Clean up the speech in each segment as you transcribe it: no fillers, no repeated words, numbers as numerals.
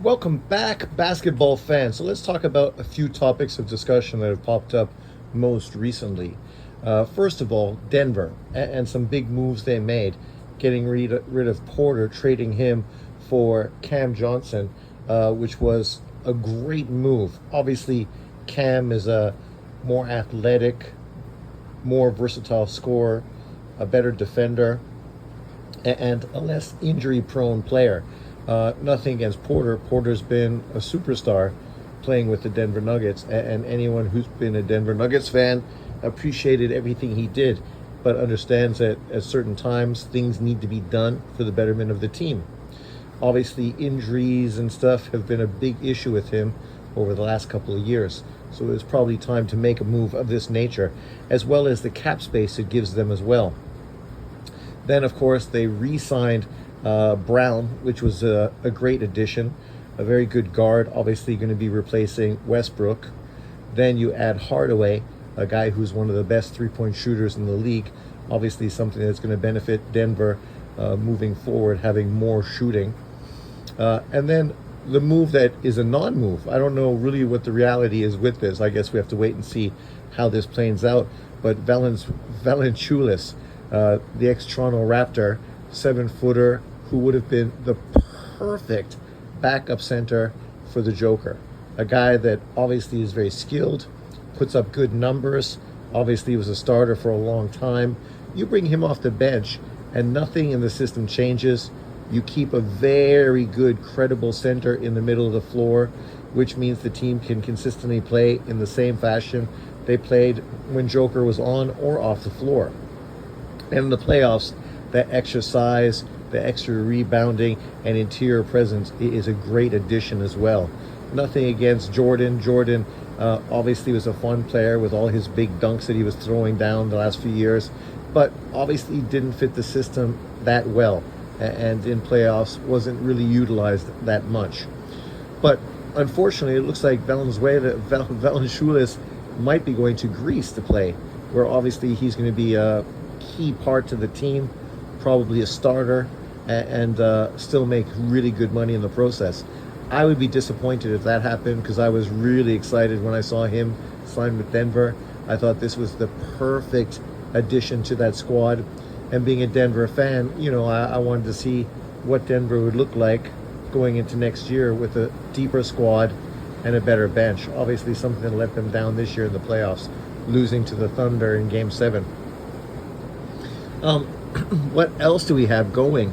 Welcome back, basketball fans. So let's talk about a few topics of discussion that have popped up most recently. First of all, Denver and some big moves they made, getting rid of Porter, trading him for Cam Johnson, which was a great move. Obviously, Cam is a more athletic, more versatile scorer, a better defender, and a less injury prone player. Nothing against Porter. Porter's been a superstar playing with the Denver Nuggets, and anyone who's been a Denver Nuggets fan appreciated everything he did, but understands that at certain times things need to be done for the betterment of the team. Obviously, injuries and stuff have been a big issue with him over the last couple of years. So it's probably time to make a move of this nature, as well as the cap space it gives them as well. Then, of course, they re-signed Brown, which was a great addition, a very good guard, obviously going to be replacing Westbrook. Then you add Hardaway, a guy who's one of the best three-point shooters in the league, obviously something that's going to benefit Denver moving forward, having more shooting. And then the move that is a non-move, I don't know really what the reality is with this. I guess we have to wait and see how this plays out. But Valanciunas, the ex-Toronto Raptor, 7-footer, who would have been the perfect backup center for the Joker. A guy that obviously is very skilled, puts up good numbers, obviously was a starter for a long time. You bring him off the bench and nothing in the system changes. You keep a very good, credible center in the middle of the floor, which means the team can consistently play in the same fashion they played when Joker was on or off the floor. And in the playoffs, that extra size, the extra rebounding, and interior presence is a great addition as well. Nothing against Jordan. Jordan obviously was a fun player with all his big dunks that he was throwing down the last few years, but obviously didn't fit the system that well, and in playoffs wasn't really utilized that much. But unfortunately, it looks like Valanciunas might be going to Greece to play, where obviously he's going to be a key part to the team, probably a starter, and still make really good money in the process. I would be disappointed if that happened, because I was really excited when I saw him sign with Denver. I thought this was the perfect addition to that squad. And being a Denver fan, I wanted to see what Denver would look like going into next year with a deeper squad and a better bench. Obviously, something that let them down this year in the playoffs, losing to the Thunder in Game 7. What else do we have going?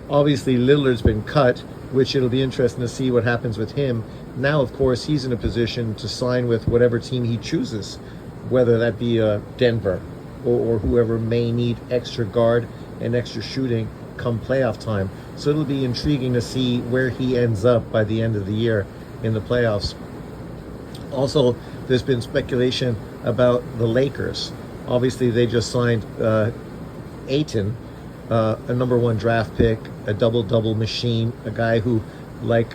Obviously Lillard's been cut, which it'll be interesting to see what happens with him. Now, of course, he's in a position to sign with whatever team he chooses, whether that be Denver or whoever may need extra guard and extra shooting come playoff time. So it'll be intriguing to see where he ends up by the end of the year in the playoffs. Also, there's been speculation about the Lakers. Obviously, they just signed Ayton, a number one draft pick, a double-double machine, a guy who, like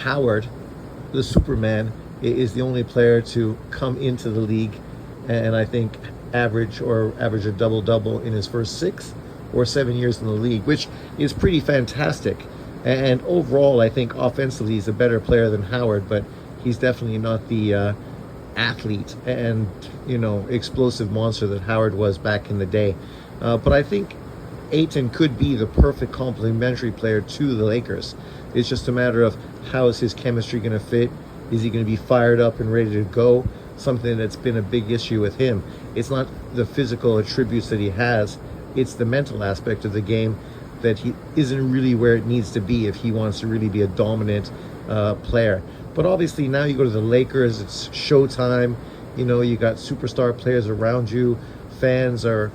Howard, the Superman, is the only player to come into the league and I think average a double-double in his first 6 or 7 years in the league, which is pretty fantastic. And overall, I think offensively he's a better player than Howard, but he's definitely not the athlete and explosive monster that Howard was back in the day. But I think Ayton could be the perfect complementary player to the Lakers. It's just a matter of how is his chemistry going to fit? Is he going to be fired up and ready to go? Something that's been a big issue with him. It's not the physical attributes that he has, it's the mental aspect of the game that he isn't really where it needs to be if he wants to really be a dominant player. But obviously now you go to the Lakers, it's showtime. You got superstar players around you. Fans are,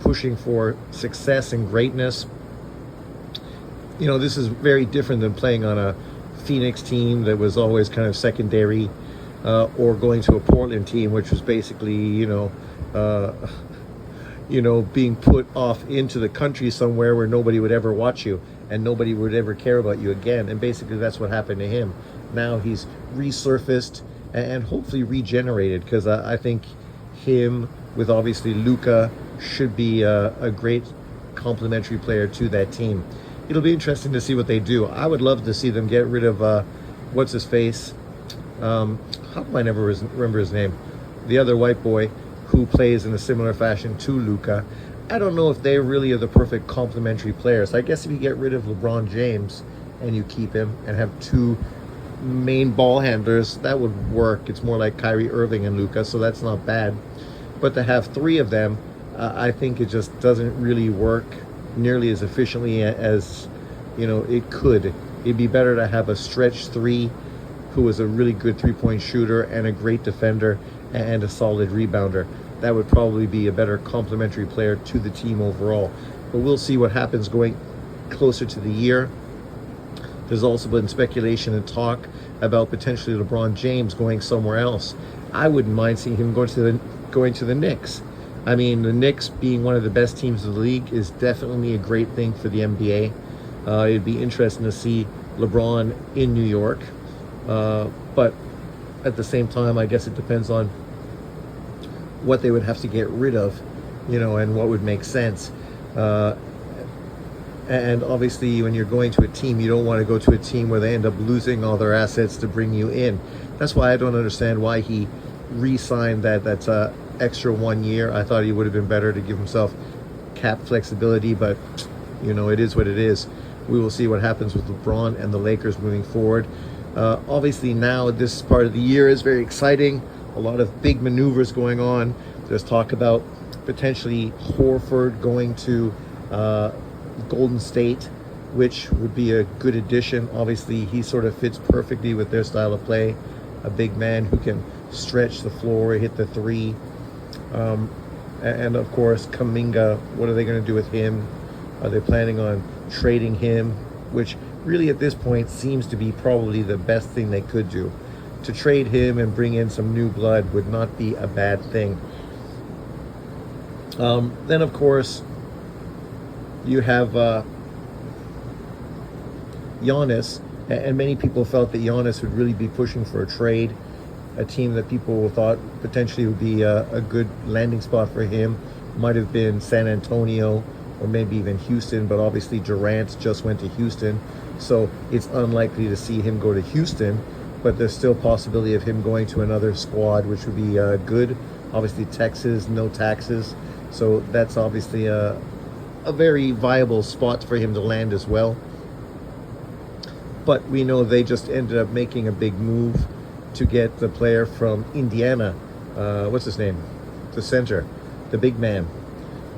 pushing for success and greatness. This is very different than playing on a Phoenix team that was always kind of secondary, or going to a Portland team, which was basically, being put off into the country somewhere where nobody would ever watch you and nobody would ever care about you again. And basically that's what happened to him. Now he's resurfaced and hopefully regenerated, because I think him with obviously Luka should be a great complementary player to that team. it'll be interesting to see what they do. I would love to see them get rid of what's his face. How come I never remember his name? The other white boy who plays in a similar fashion to Luka. I don't know if they really are the perfect complementary players. I guess if you get rid of LeBron James and you keep him and have two main ball handlers, that would work. It's more like Kyrie Irving and Luka, so that's not bad. But to have three of them, I think it just doesn't really work nearly as efficiently as it could. It'd be better to have a stretch three who is a really good three-point shooter and a great defender and a solid rebounder. That would probably be a better complementary player to the team overall. But we'll see what happens going closer to the year. There's also been speculation and talk about potentially LeBron James going somewhere else. I wouldn't mind seeing him going to the Knicks. I mean, the Knicks being one of the best teams of the league is definitely a great thing for the NBA. It'd be interesting to see LeBron in New York. But at the same time, I guess it depends on what they would have to get rid of, and what would make sense. And obviously, when you're going to a team, you don't want to go to a team where they end up losing all their assets to bring you in. That's why I don't understand why he re-signed that's extra 1 year. I thought he would have been better to give himself cap flexibility, but it is what it is. We will see what happens with LeBron and the Lakers moving forward. Obviously, now this part of the year is very exciting. A lot of big maneuvers going on. There's talk about potentially Horford going to Golden State, which would be a good addition. Obviously, he sort of fits perfectly with their style of play. A big man who can stretch the floor, hit the three. And of course, Kuminga, what are they going to do with him? Are they planning on trading him? Which really at this point seems to be probably the best thing they could do. To trade him and bring in some new blood would not be a bad thing. Then, of course, you have Giannis, and many people felt that Giannis would really be pushing for a trade, a team that people thought potentially would be a good landing spot for him. Might have been San Antonio or maybe even Houston, but obviously Durant just went to Houston, so it's unlikely to see him go to Houston, but there's still possibility of him going to another squad, which would be good. Obviously Texas, no taxes, so that's obviously a very viable spot for him to land as well. But we know they just ended up making a big move to get the player from Indiana. What's his name? The center, the big man,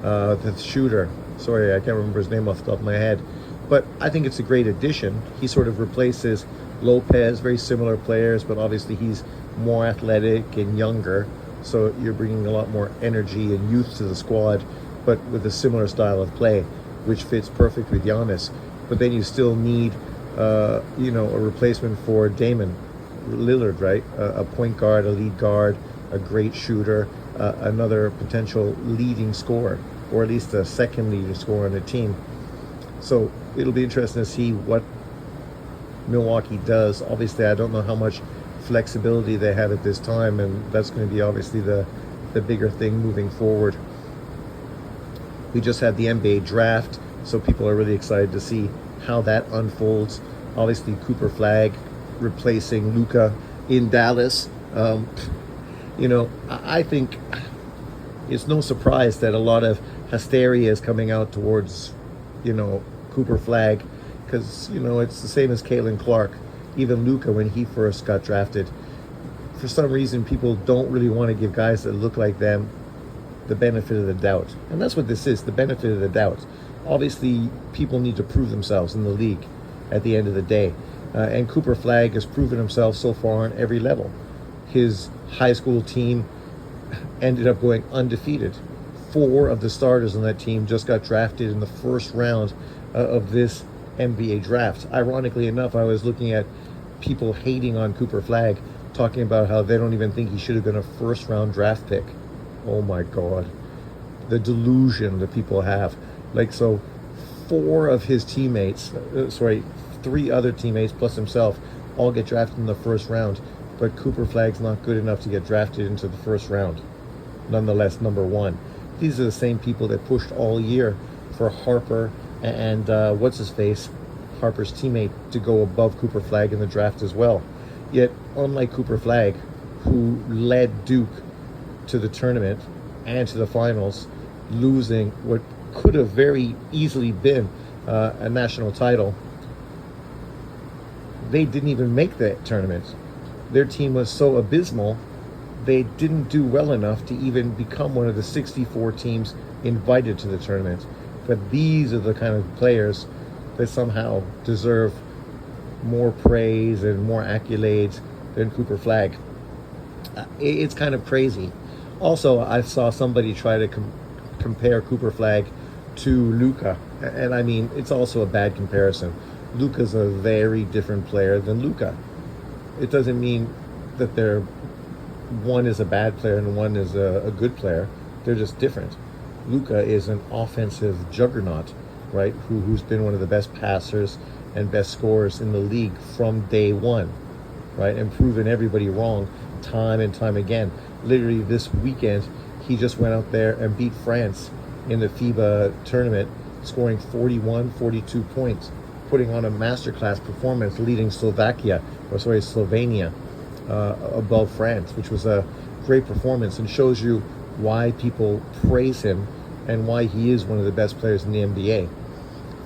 the shooter. Sorry, I can't remember his name off the top of my head. But I think it's a great addition. He sort of replaces Lopez, very similar players, but obviously he's more athletic and younger. So you're bringing a lot more energy and youth to the squad, but with a similar style of play, which fits perfect with Giannis. But then you still need, a replacement for Damian Lillard, right? A point guard, a lead guard, a great shooter, another potential leading scorer, or at least a second leading scorer on the team. So it'll be interesting to see what Milwaukee does. Obviously, I don't know how much flexibility they have at this time, and that's going to be obviously the bigger thing moving forward. We just had the NBA draft, so people are really excited to see how that unfolds. Obviously, Cooper Flag replacing Luka in Dallas. I think it's no surprise that a lot of hysteria is coming out towards, Cooper Flag, because, it's the same as Caitlin Clark. Even Luka, when he first got drafted, for some reason, people don't really want to give guys that look like them the benefit of the doubt. And that's what this is, the benefit of the doubt. Obviously, people need to prove themselves in the league at the end of the day. And Cooper Flag has proven himself so far on every level. His high school team ended up going undefeated. 4 of the starters on that team just got drafted in the first round of this NBA draft. Ironically enough, I was looking at people hating on Cooper Flag, talking about how they don't even think he should have been a first round draft pick. Oh my God. The delusion that people have. So 4 of his teammates, 3 other teammates plus himself, all get drafted in the first round. But Cooper Flag's not good enough to get drafted into the first round. Nonetheless, number 1. These are the same people that pushed all year for Harper and what's his face, Harper's teammate, to go above Cooper Flag in the draft as well. Yet, unlike Cooper Flag, who led Duke to the tournament and to the finals, losing what could have very easily been a national title, they didn't even make that tournament. Their team was so abysmal, they didn't do well enough to even become one of the 64 teams invited to the tournament. But these are the kind of players that somehow deserve more praise and more accolades than Cooper Flag. It's kind of crazy. Also, I saw somebody try to compare Cooper Flag to Luka, and I mean, it's also a bad comparison. Luka's a very different player than Luka. It doesn't mean that one is a bad player and one is a good player. They're just different. Luka is an offensive juggernaut, right? Who's been one of the best passers and best scorers in the league from day one, right? And proven everybody wrong time and time again. Literally this weekend, he just went out there and beat France in the FIBA tournament, scoring 41, 42 points, putting on a masterclass performance, leading Slovenia above France, which was a great performance and shows you why people praise him and why he is one of the best players in the NBA.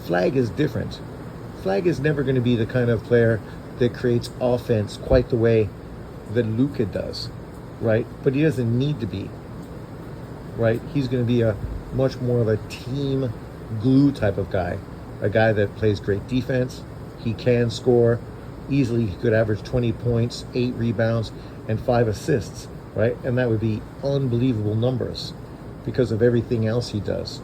Flag is different. Flag is never going to be the kind of player that creates offense quite the way that Luka does, right? But he doesn't need to be, right? He's going to be a much more of a team glue type of guy, a guy that plays great defense. He can score easily. He could average 20 points, 8 rebounds, and 5 assists, right? And that would be unbelievable numbers because of everything else he does.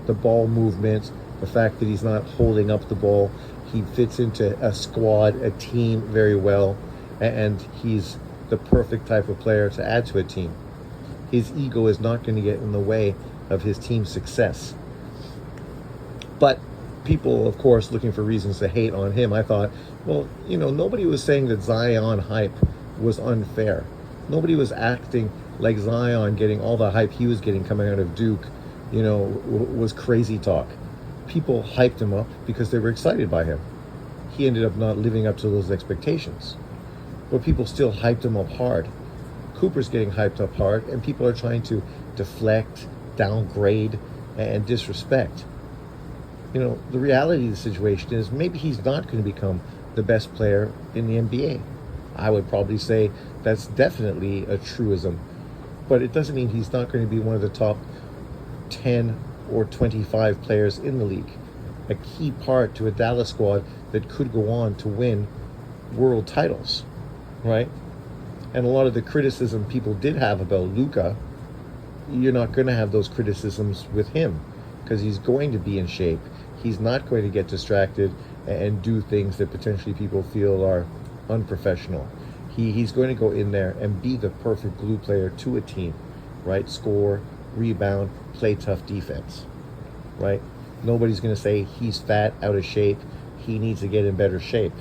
The ball movement, the fact that he's not holding up the ball. He fits into a squad, a team very well, and he's the perfect type of player to add to a team. His ego is not going to get in the way of his team's success. But people, of course, looking for reasons to hate on him. I thought, well, nobody was saying that Zion hype was unfair. Nobody was acting like Zion getting all the hype he was getting coming out of Duke, was crazy talk. People hyped him up because they were excited by him. He ended up not living up to those expectations. But people still hyped him up hard. Cooper's getting hyped up hard, and people are trying to deflect, downgrade, and disrespect. The reality of the situation is maybe he's not going to become the best player in the NBA. I would probably say that's definitely a truism. But it doesn't mean he's not going to be one of the top 10 or 25 players in the league. A key part to a Dallas squad that could go on to win world titles, right? And a lot of the criticism people did have about Luka, you're not going to have those criticisms with him because he's going to be in shape. He's not going to get distracted and do things that potentially people feel are unprofessional. He's going to go in there and be the perfect glue player to a team, right? Score, rebound, play tough defense, right? Nobody's going to say he's fat, out of shape, he needs to get in better shape.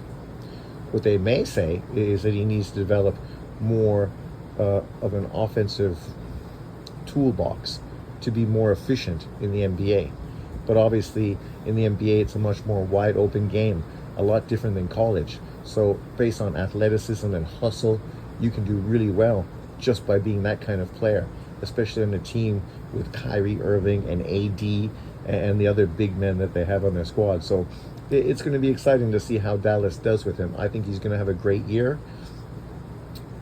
What they may say is that he needs to develop more of an offensive toolbox to be more efficient in the NBA. But obviously, in the NBA, it's a much more wide open game, a lot different than college. So based on athleticism and hustle, you can do really well just by being that kind of player, especially on a team with Kyrie Irving and AD and the other big men that they have on their squad. So it's going to be exciting to see how Dallas does with him. I think he's going to have a great year.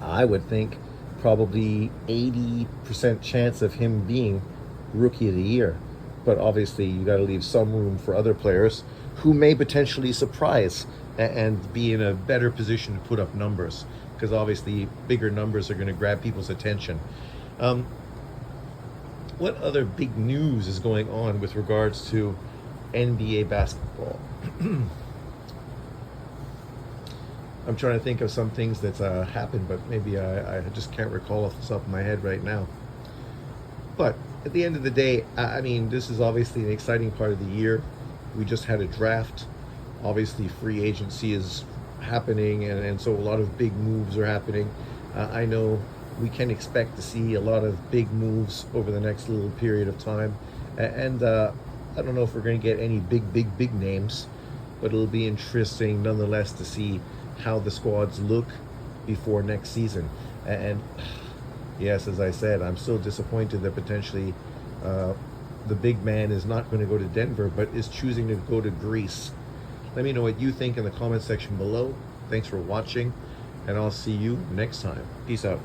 I would think probably 80% chance of him being Rookie of the Year. But obviously, you got to leave some room for other players who may potentially surprise and be in a better position to put up numbers, because obviously bigger numbers are going to grab people's attention. What other big news is going on with regards to NBA basketball? I'm trying to think of some things that's happened, but maybe I just can't recall off the top of my head right now. But at the end of the day, I mean, this is obviously an exciting part of the year. We just had a draft. Obviously, free agency is happening, and so a lot of big moves are happening. I know we can expect to see a lot of big moves over the next little period of time. And I don't know if we're going to get any big names, but it'll be interesting nonetheless to see how the squads look before next season. And yes, as I said, I'm still disappointed that potentially the big man is not going to go to Denver, but is choosing to go to Greece. Let me know what you think in the comment section below. Thanks for watching, and I'll see you next time. Peace out.